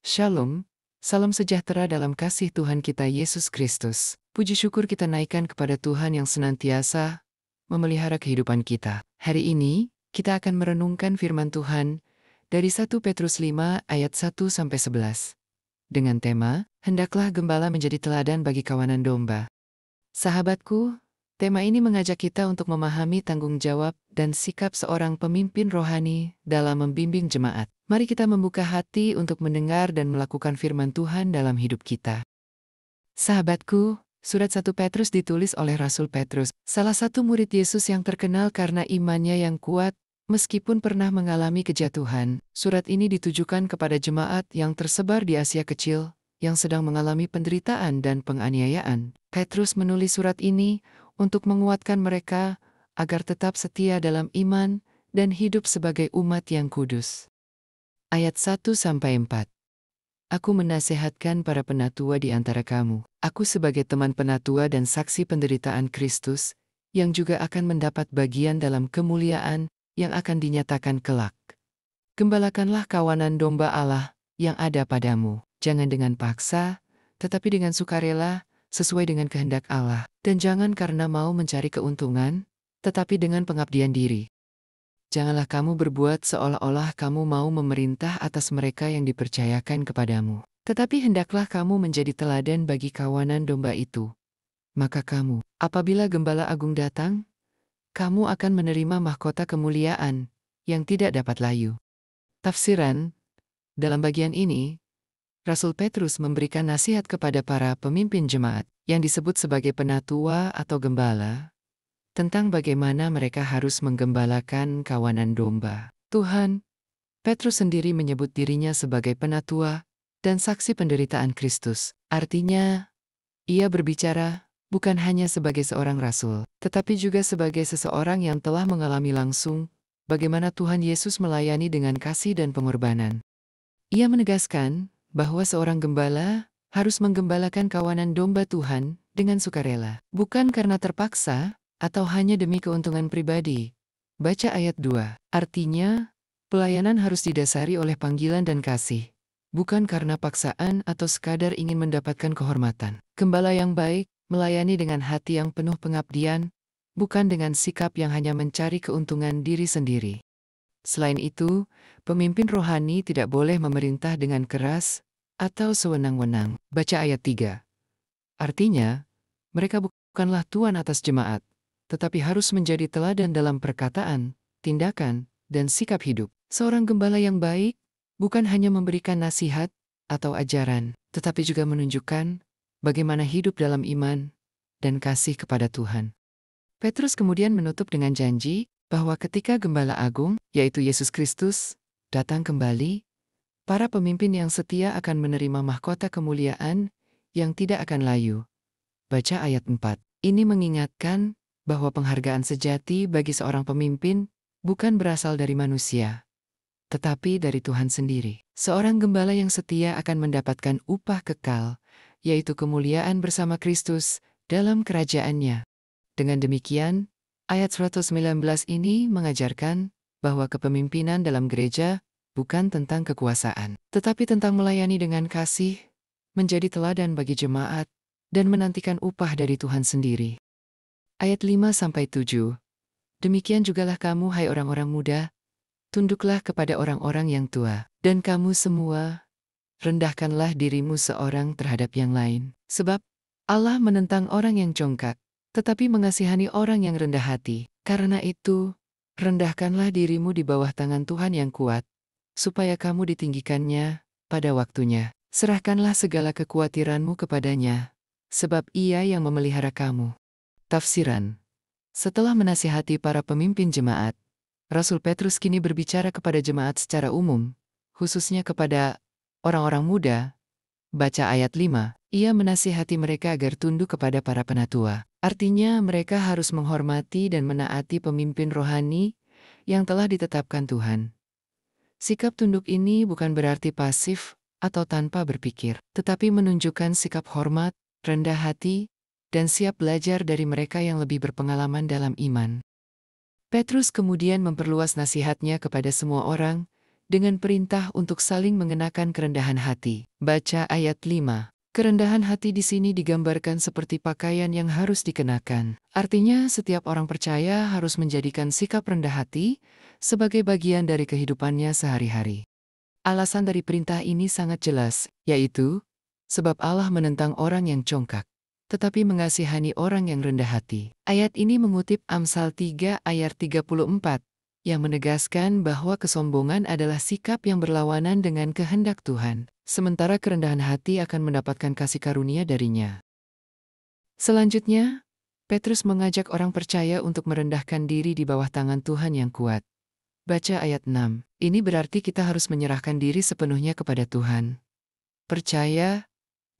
Shalom, salam sejahtera dalam kasih Tuhan kita Yesus Kristus. Puji syukur kita naikkan kepada Tuhan yang senantiasa memelihara kehidupan kita. Hari ini, kita akan merenungkan firman Tuhan dari 1 Petrus 5 ayat 1-11. Dengan tema, hendaklah gembala menjadi teladan bagi kawanan domba. Sahabatku, tema ini mengajak kita untuk memahami tanggung jawab dan sikap seorang pemimpin rohani dalam membimbing jemaat. Mari kita membuka hati untuk mendengar dan melakukan firman Tuhan dalam hidup kita. Sahabatku, surat 1 Petrus ditulis oleh Rasul Petrus, salah satu murid Yesus yang terkenal karena imannya yang kuat, meskipun pernah mengalami kejatuhan. Surat ini ditujukan kepada jemaat yang tersebar di Asia Kecil, yang sedang mengalami penderitaan dan penganiayaan. Petrus menulis surat ini untuk menguatkan mereka agar tetap setia dalam iman dan hidup sebagai umat yang kudus. Ayat 1-4. Aku menasehatkan para penatua di antara kamu. Aku sebagai teman penatua dan saksi penderitaan Kristus, yang juga akan mendapat bagian dalam kemuliaan yang akan dinyatakan kelak. Gembalakanlah kawanan domba Allah yang ada padamu, jangan dengan paksa, tetapi dengan sukarela, sesuai dengan kehendak Allah. Dan jangan karena mau mencari keuntungan, tetapi dengan pengabdian diri. Janganlah kamu berbuat seolah-olah kamu mau memerintah atas mereka yang dipercayakan kepadamu. Tetapi hendaklah kamu menjadi teladan bagi kawanan domba itu. Maka kamu, apabila Gembala Agung datang, kamu akan menerima mahkota kemuliaan yang tidak dapat layu. Tafsiran, dalam bagian ini, Rasul Petrus memberikan nasihat kepada para pemimpin jemaat yang disebut sebagai penatua atau gembala, tentang bagaimana mereka harus menggembalakan kawanan domba. Tuhan, Petrus sendiri menyebut dirinya sebagai penatua dan saksi penderitaan Kristus. Artinya, ia berbicara bukan hanya sebagai seorang rasul, tetapi juga sebagai seseorang yang telah mengalami langsung bagaimana Tuhan Yesus melayani dengan kasih dan pengorbanan. Ia menegaskan bahwa seorang gembala harus menggembalakan kawanan domba Tuhan dengan sukarela, bukan karena terpaksa, atau hanya demi keuntungan pribadi. Baca ayat 2. Artinya, pelayanan harus didasari oleh panggilan dan kasih, bukan karena paksaan atau sekadar ingin mendapatkan kehormatan. Gembala yang baik melayani dengan hati yang penuh pengabdian, bukan dengan sikap yang hanya mencari keuntungan diri sendiri. Selain itu, pemimpin rohani tidak boleh memerintah dengan keras atau sewenang-wenang. Baca ayat 3. Artinya, mereka bukanlah tuan atas jemaat, tetapi harus menjadi teladan dalam perkataan, tindakan, dan sikap hidup. Seorang gembala yang baik bukan hanya memberikan nasihat atau ajaran, tetapi juga menunjukkan bagaimana hidup dalam iman dan kasih kepada Tuhan. Petrus kemudian menutup dengan janji bahwa ketika Gembala Agung, yaitu Yesus Kristus, datang kembali, para pemimpin yang setia akan menerima mahkota kemuliaan yang tidak akan layu. Baca ayat 4. Ini mengingatkan bahwa penghargaan sejati bagi seorang pemimpin bukan berasal dari manusia, tetapi dari Tuhan sendiri. Seorang gembala yang setia akan mendapatkan upah kekal, yaitu kemuliaan bersama Kristus dalam kerajaannya. Dengan demikian, ayat 119 ini mengajarkan bahwa kepemimpinan dalam gereja bukan tentang kekuasaan, tetapi tentang melayani dengan kasih, menjadi teladan bagi jemaat, dan menantikan upah dari Tuhan sendiri. Ayat 5-7. Demikian jugalah kamu, hai orang-orang muda, tunduklah kepada orang-orang yang tua. Dan kamu semua, rendahkanlah dirimu seorang terhadap yang lain. Sebab Allah menentang orang yang congkak, tetapi mengasihani orang yang rendah hati. Karena itu, rendahkanlah dirimu di bawah tangan Tuhan yang kuat, supaya kamu ditinggikannya pada waktunya. Serahkanlah segala kekhawatiranmu kepadanya, sebab Ia yang memelihara kamu. Tafsiran. Setelah menasihati para pemimpin jemaat, Rasul Petrus kini berbicara kepada jemaat secara umum, khususnya kepada orang-orang muda. Baca ayat 5, ia menasihati mereka agar tunduk kepada para penatua. Artinya mereka harus menghormati dan menaati pemimpin rohani yang telah ditetapkan Tuhan. Sikap tunduk ini bukan berarti pasif atau tanpa berpikir, tetapi menunjukkan sikap hormat, rendah hati, dan siap belajar dari mereka yang lebih berpengalaman dalam iman. Petrus kemudian memperluas nasihatnya kepada semua orang, dengan perintah untuk saling mengenakan kerendahan hati. Baca ayat 5. Kerendahan hati di sini digambarkan seperti pakaian yang harus dikenakan. Artinya, setiap orang percaya harus menjadikan sikap rendah hati sebagai bagian dari kehidupannya sehari-hari. Alasan dari perintah ini sangat jelas, yaitu sebab Allah menentang orang yang congkak, tetapi mengasihani orang yang rendah hati. Ayat ini mengutip Amsal 3 ayat 34, yang menegaskan bahwa kesombongan adalah sikap yang berlawanan dengan kehendak Tuhan, sementara kerendahan hati akan mendapatkan kasih karunia darinya. Selanjutnya, Petrus mengajak orang percaya untuk merendahkan diri di bawah tangan Tuhan yang kuat. Baca ayat 6. Ini berarti kita harus menyerahkan diri sepenuhnya kepada Tuhan. Percaya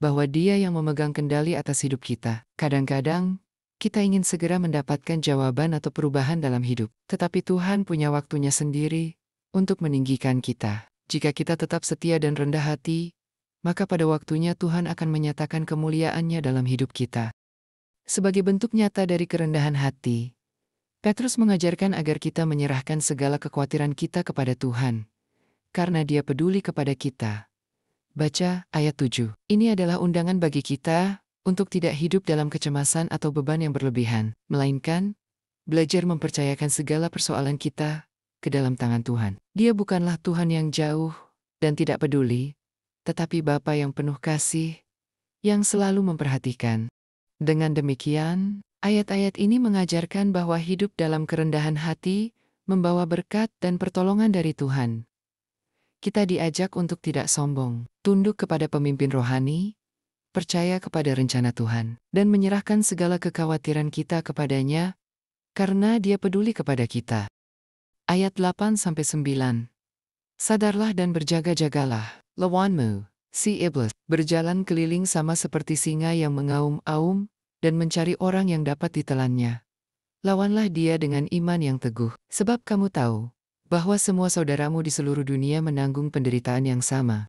bahwa Dia yang memegang kendali atas hidup kita. Kadang-kadang, kita ingin segera mendapatkan jawaban atau perubahan dalam hidup. Tetapi Tuhan punya waktunya sendiri untuk meninggikan kita. Jika kita tetap setia dan rendah hati, maka pada waktunya Tuhan akan menyatakan kemuliaan-Nya dalam hidup kita. Sebagai bentuk nyata dari kerendahan hati, Petrus mengajarkan agar kita menyerahkan segala kekhawatiran kita kepada Tuhan, karena Dia peduli kepada kita. Baca ayat 7. Ini adalah undangan bagi kita untuk tidak hidup dalam kecemasan atau beban yang berlebihan, melainkan belajar mempercayakan segala persoalan kita ke dalam tangan Tuhan. Dia bukanlah Tuhan yang jauh dan tidak peduli, tetapi Bapa yang penuh kasih, yang selalu memperhatikan. Dengan demikian, ayat-ayat ini mengajarkan bahwa hidup dalam kerendahan hati membawa berkat dan pertolongan dari Tuhan. Kita diajak untuk tidak sombong, tunduk kepada pemimpin rohani, percaya kepada rencana Tuhan, dan menyerahkan segala kekhawatiran kita kepadanya, karena Dia peduli kepada kita. Ayat 8-9. Sadarlah dan berjaga-jagalah, lawanmu, si iblis, berjalan keliling sama seperti singa yang mengaum-aum, dan mencari orang yang dapat ditelannya. Lawanlah dia dengan iman yang teguh, sebab kamu tahu bahwa semua saudaramu di seluruh dunia menanggung penderitaan yang sama.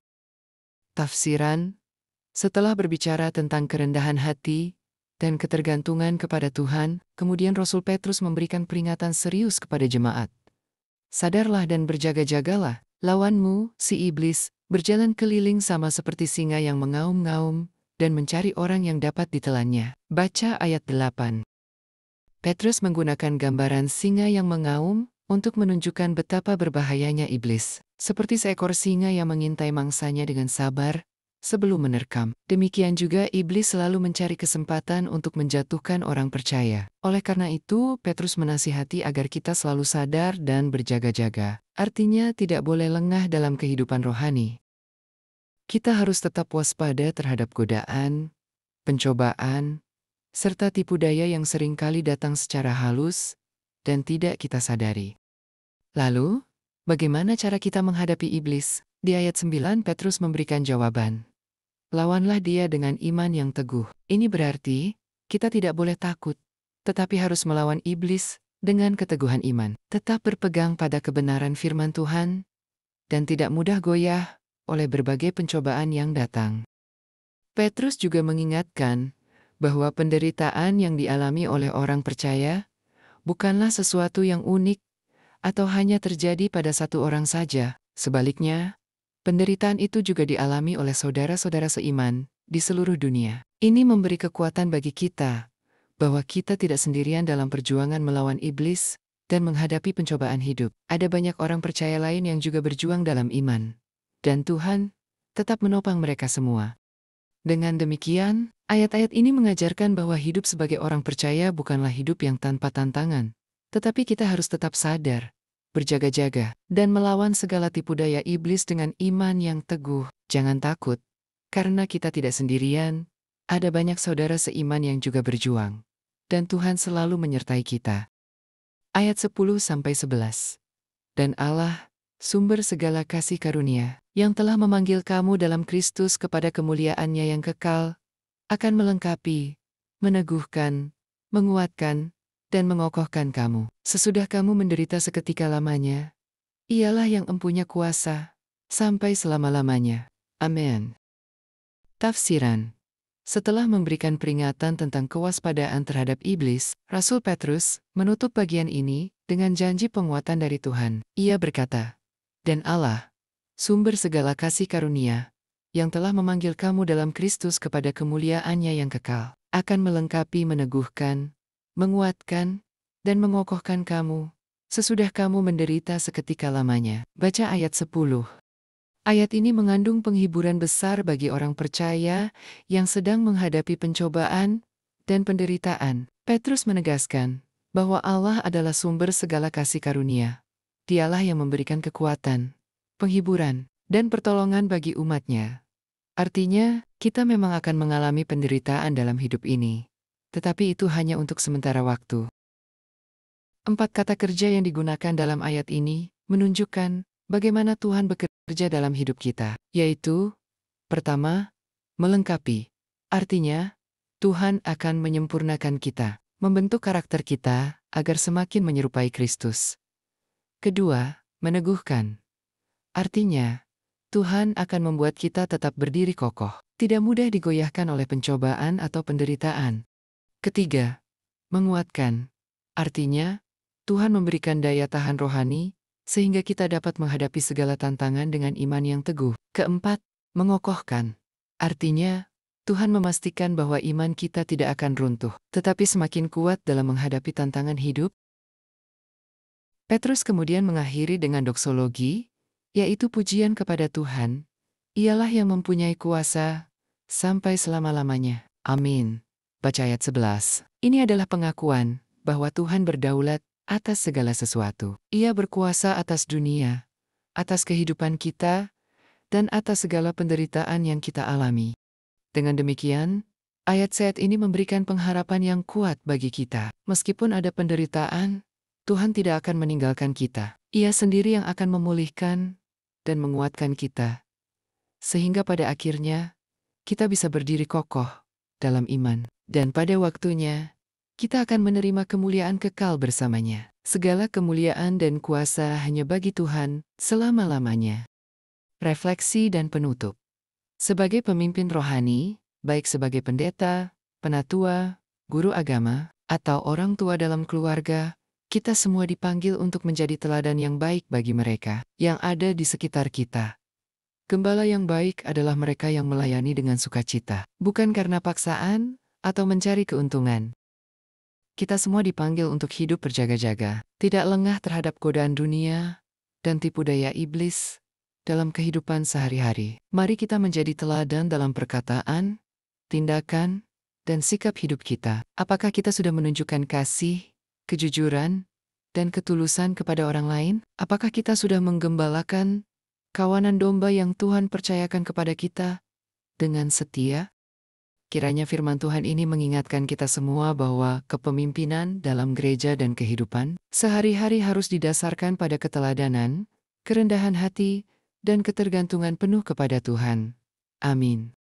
Tafsiran: setelah berbicara tentang kerendahan hati dan ketergantungan kepada Tuhan, kemudian Rasul Petrus memberikan peringatan serius kepada jemaat. Sadarlah dan berjaga-jagalah, lawanmu, si iblis, berjalan keliling sama seperti singa yang mengaum-ngaum dan mencari orang yang dapat ditelannya. Baca ayat 8. Petrus menggunakan gambaran singa yang mengaum untuk menunjukkan betapa berbahayanya iblis, seperti seekor singa yang mengintai mangsanya dengan sabar sebelum menerkam. Demikian juga iblis selalu mencari kesempatan untuk menjatuhkan orang percaya. Oleh karena itu, Petrus menasihati agar kita selalu sadar dan berjaga-jaga. Artinya tidak boleh lengah dalam kehidupan rohani. Kita harus tetap waspada terhadap godaan, pencobaan, serta tipu daya yang seringkali datang secara halus dan tidak kita sadari. Lalu, bagaimana cara kita menghadapi iblis? Di ayat 9 Petrus memberikan jawaban. Lawanlah dia dengan iman yang teguh. Ini berarti, kita tidak boleh takut, tetapi harus melawan iblis dengan keteguhan iman. Tetap berpegang pada kebenaran firman Tuhan, dan tidak mudah goyah oleh berbagai pencobaan yang datang. Petrus juga mengingatkan bahwa penderitaan yang dialami oleh orang percaya bukanlah sesuatu yang unik atau hanya terjadi pada satu orang saja. Sebaliknya, penderitaan itu juga dialami oleh saudara-saudara seiman di seluruh dunia. Ini memberi kekuatan bagi kita bahwa kita tidak sendirian dalam perjuangan melawan iblis dan menghadapi pencobaan hidup. Ada banyak orang percaya lain yang juga berjuang dalam iman, dan Tuhan tetap menopang mereka semua. Dengan demikian, ayat-ayat ini mengajarkan bahwa hidup sebagai orang percaya bukanlah hidup yang tanpa tantangan, tetapi kita harus tetap sadar, berjaga-jaga, dan melawan segala tipu daya iblis dengan iman yang teguh. Jangan takut, karena kita tidak sendirian, ada banyak saudara seiman yang juga berjuang, dan Tuhan selalu menyertai kita. Ayat 10-11. Dan Allah, sumber segala kasih karunia, yang telah memanggil kamu dalam Kristus kepada kemuliaan-Nya yang kekal, akan melengkapi, meneguhkan, menguatkan, dan mengokohkan kamu. Sesudah kamu menderita seketika lamanya, Ialah yang empunya kuasa, sampai selama-lamanya. Amin. Tafsiran: setelah memberikan peringatan tentang kewaspadaan terhadap iblis, Rasul Petrus menutup bagian ini dengan janji penguatan dari Tuhan. Ia berkata, dan Allah, sumber segala kasih karunia, yang telah memanggil kamu dalam Kristus kepada kemuliaan-Nya yang kekal, akan melengkapi, meneguhkan, menguatkan, dan mengokohkan kamu, sesudah kamu menderita seketika lamanya. Baca ayat 10. Ayat ini mengandung penghiburan besar bagi orang percaya yang sedang menghadapi pencobaan dan penderitaan. Petrus menegaskan bahwa Allah adalah sumber segala kasih karunia. Dialah yang memberikan kekuatan, penghiburan, dan pertolongan bagi umat-Nya. Artinya, kita memang akan mengalami penderitaan dalam hidup ini, tetapi itu hanya untuk sementara waktu. 4 kata kerja yang digunakan dalam ayat ini menunjukkan bagaimana Tuhan bekerja dalam hidup kita, yaitu, pertama, melengkapi. Artinya, Tuhan akan menyempurnakan kita, membentuk karakter kita agar semakin menyerupai Kristus. Kedua, meneguhkan. Artinya, Tuhan akan membuat kita tetap berdiri kokoh, tidak mudah digoyahkan oleh pencobaan atau penderitaan. Ketiga, menguatkan. Artinya, Tuhan memberikan daya tahan rohani, sehingga kita dapat menghadapi segala tantangan dengan iman yang teguh. Keempat, mengokohkan. Artinya, Tuhan memastikan bahwa iman kita tidak akan runtuh, tetapi semakin kuat dalam menghadapi tantangan hidup. Petrus kemudian mengakhiri dengan doksologi, yaitu pujian kepada Tuhan. Ialah yang mempunyai kuasa sampai selama-lamanya. Amin. Baca ayat 11. Ini adalah pengakuan bahwa Tuhan berdaulat atas segala sesuatu. Ia berkuasa atas dunia, atas kehidupan kita, dan atas segala penderitaan yang kita alami. Dengan demikian, ayat ini memberikan pengharapan yang kuat bagi kita. Meskipun ada penderitaan, Tuhan tidak akan meninggalkan kita. Ia sendiri yang akan memulihkan dan menguatkan kita, sehingga pada akhirnya, kita bisa berdiri kokoh dalam iman. Dan pada waktunya, kita akan menerima kemuliaan kekal bersamanya. Segala kemuliaan dan kuasa hanya bagi Tuhan selama-lamanya. Refleksi dan penutup. Sebagai pemimpin rohani, baik sebagai pendeta, penatua, guru agama, atau orang tua dalam keluarga, kita semua dipanggil untuk menjadi teladan yang baik bagi mereka yang ada di sekitar kita. Gembala yang baik adalah mereka yang melayani dengan sukacita, bukan karena paksaan atau mencari keuntungan. Kita semua dipanggil untuk hidup berjaga-jaga, tidak lengah terhadap godaan dunia dan tipu daya iblis dalam kehidupan sehari-hari. Mari kita menjadi teladan dalam perkataan, tindakan, dan sikap hidup kita. Apakah kita sudah menunjukkan kasih, kejujuran, dan ketulusan kepada orang lain? Apakah kita sudah menggembalakan kawanan domba yang Tuhan percayakan kepada kita dengan setia? Kiranya firman Tuhan ini mengingatkan kita semua bahwa kepemimpinan dalam gereja dan kehidupan sehari-hari harus didasarkan pada keteladanan, kerendahan hati, dan ketergantungan penuh kepada Tuhan. Amin.